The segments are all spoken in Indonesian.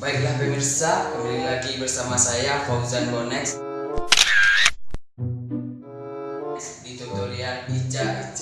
Baiklah pemirsa, kembali lagi bersama saya Fauzan Bonex di tutorial Ica.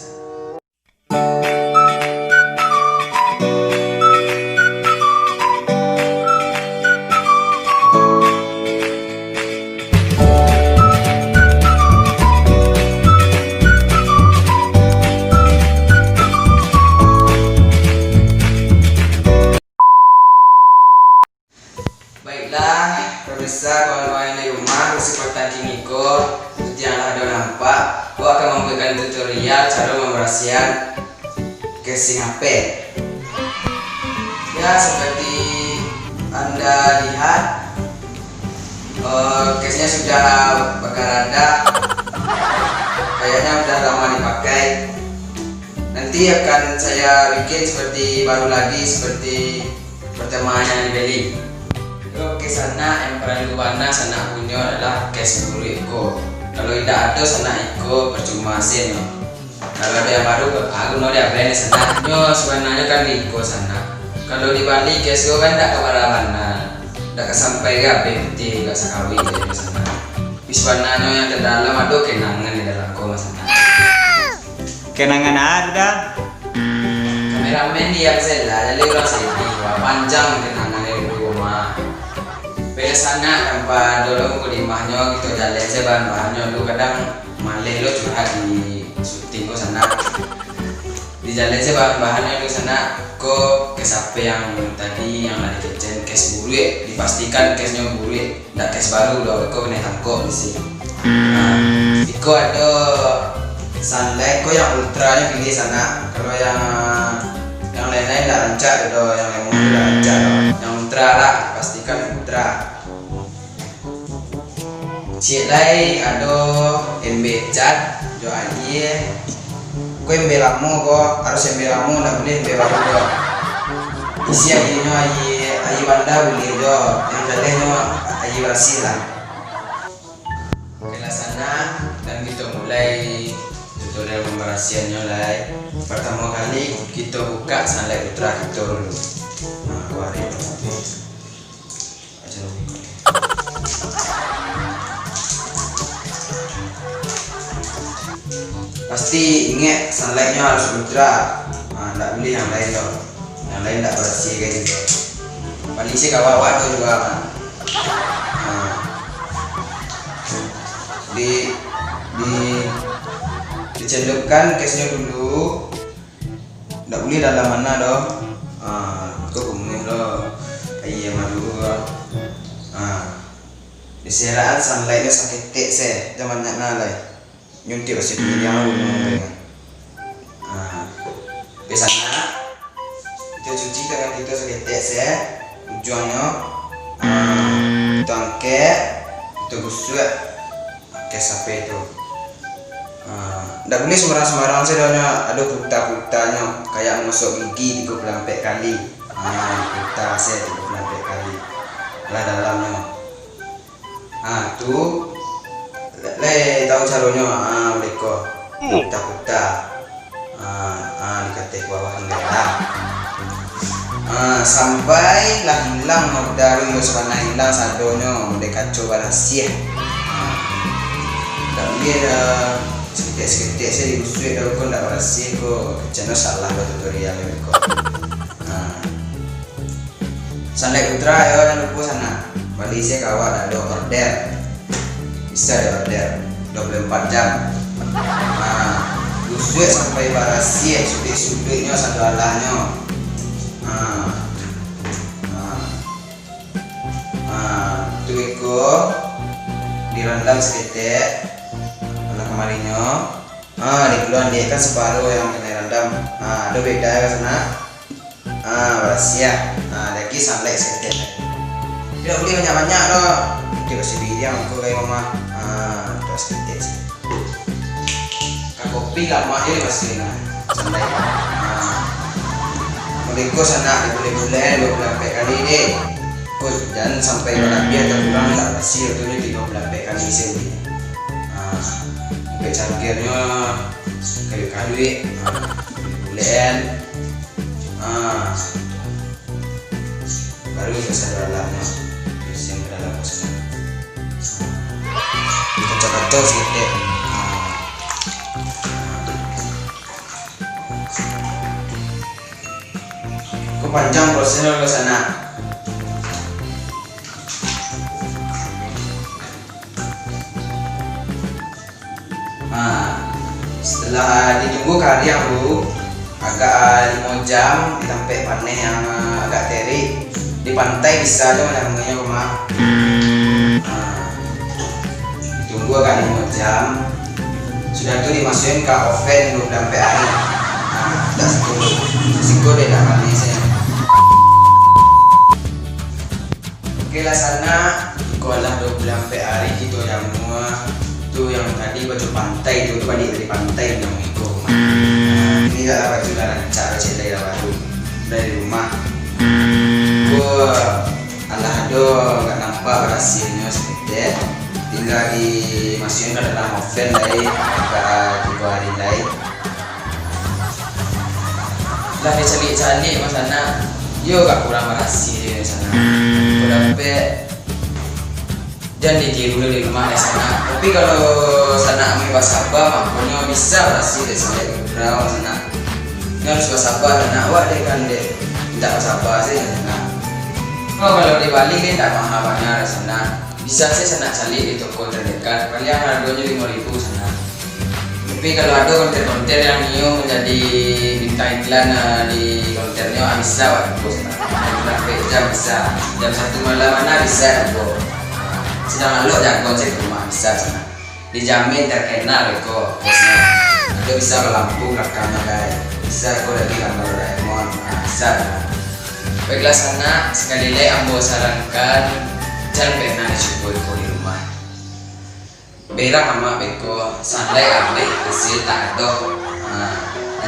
Baiklah pemirsa, kawan-kawan di rumah, kesempatan kini seperti yang ada nampak, aku akan memberikan tutorial cara membersihkan casing HP. Ya, seperti anda lihat, casenya sudah berada, kayaknya sudah lama dipakai. Nanti akan saya bikin seperti baru lagi, seperti pertama yang dibeli. Oke, sana yang paling luar sana punya adalah case buru Iko. Kalau tidak ada sana Iko percuma sih no. Kalau ada yang baru aku no dia brand sana nyo sebenarnya kan di Iko sana. Kalau di Bali case go kan tidak ke mana-mana, tidak kesampai ke BT nggak sekawi di sana. Sebenarnya yang terdalam ada kenangan di dalam koma sana. Kenangan ada. Kameramen dia saya jadi orang sedih, panjang kenangan dari rumah. Biasanya tanpa dulu kulimahnya gitu jalan saya bahan-bahannya lu kadang malih lo curhat di syuting kok sana di jalan saya bahan-bahannya lu sana kok kesape yang tadi yang ada kitchen case buru ya, dipastikan case nya buru ya, nggak case baru loh kok kena tangkok di sini. Nah, iko ada sunlight kok yang ultranya pilih sana, kalau yang lain-lain nggak rancak ada, yang lemon nggak rancak yang ultra lah, pastikan ultra. Cik lai ada MB cat jo aye ko MB lama kok harus MB lama nggak boleh MB baru kok isi aye nyo aye banda boleh jo yang daleh nyo aye bersih lah. Oke lah sana dan kita mulai tutorial pembersihannya lah. Pertama kali kita buka sunlight ultra kita dulu. Nah, keluarin aja dulu. Pasti ingat sunlightnya harus ultra, nggak boleh yang lain loh, yang lain nggak bersih kayak gitu. Paling sih kawan tuh juga kan. Dicelupkan casenya dulu, nggak boleh dalam mana dong. Kok kemudian loh, kayak malu loh. Diseraan sunlightnya sakit tek se, zaman nak lah. Nyuntik masih yang lu biasanya kita cuci dengan kita seketek ya ujungnya kita angkat kita gosok pakai sapu itu. Nggak boleh sembarang-sembarang saja, ada putah-putahnya kayak masuk gigi 34 kali. Putah saya 34 kali lah dalamnya. Tuh le tahu caranya mereka putah-putah diketik bawah enggak sampai lah hilang dari sebenarnya hilang sadonya mereka coba rahasia dan dia sedikit-sedikit saya digusui kalau kau tidak rahasia kok channel salah tutorial mereka. Sunlight ultra ya jangan lupa sana Bali saya kawan ada order bisa ada order 24 jam. Gusuk sampai barasia sudut-sudutnya sadalahnya. Tuiko direndam seketek karena kemarinnya di keluar dia kan separuh yang kena rendam. Ada beda ya sana barasia. Lagi sunlight seketek tidak boleh banyak-banyak loh, dia kasih bidang aku kayak mama. Terus kita sih kopi lama ini pasti santai. Mereka sana boleh 24 kali deh dan sampai berlebih atau kurang tak bersih itu 34 kali sih. Sampai cangkirnya kayu-kayu boleh baru selesai dalamnya yang ke dalam sana kacau-kacau sedikit deh. Kok panjang prosesnya ke sana. Setelah ditunggu kari yang bu agak 5 jam sampai panen yang agak terik di pantai bisa aja namanya rumah. Tunggu agak 5 jam sudah itu dimasukin ke oven 24 hari. Udah sikut deh dah panen saya. Oke lah sana sekolah 24 hari gitu yang semua itu yang tadi baju pantai itu balik dari pantai yang ikut. Ini adalah baju dalam cara cedai dari rumah. Allah aduh nggak nampak hasilnya seperti tinggal dimasukin ke dalam oven dari agak 3 hari lagi. Lah dicalik-calik mas sana, yo gak kurang berhasil di sana. Udah jangan ditiru di rumah di sana. Tapi kalau sana ambil basabah, mampunya bisa berhasil di sana. Berapa sana? Ini harus basabah dan awak deh kan deh. Tidak basabah sih sana. Oh kalau di Bali kan tidak mahal banyak di sana. Bisa sih sana cari di toko terdekat. Paling harganya 5.000 sana. Tapi kalau ada konter-konter yang new menjadi minta iklan di konternya bisa waktu sana. Jam bisa. Jam 1 malam mana bisa aku. Sedang lalu jangan konsep rumah bisa sana dijamin terkenal kok bosnya ada bisa lampu belakangnya guys bisa kok lagi gambar Doraemon bisa nah. Baiklah sana sekali lagi ambo sarankan jangan pernah dicoba kok di rumah berak sama beko sandai ambil hasil tak ada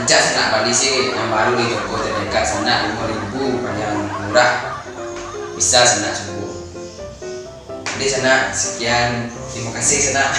ancak sana balik sih yang baru di toko terdekat sana 5.000 paling murah bisa sana coba. Di sana sekian, terima kasih sana.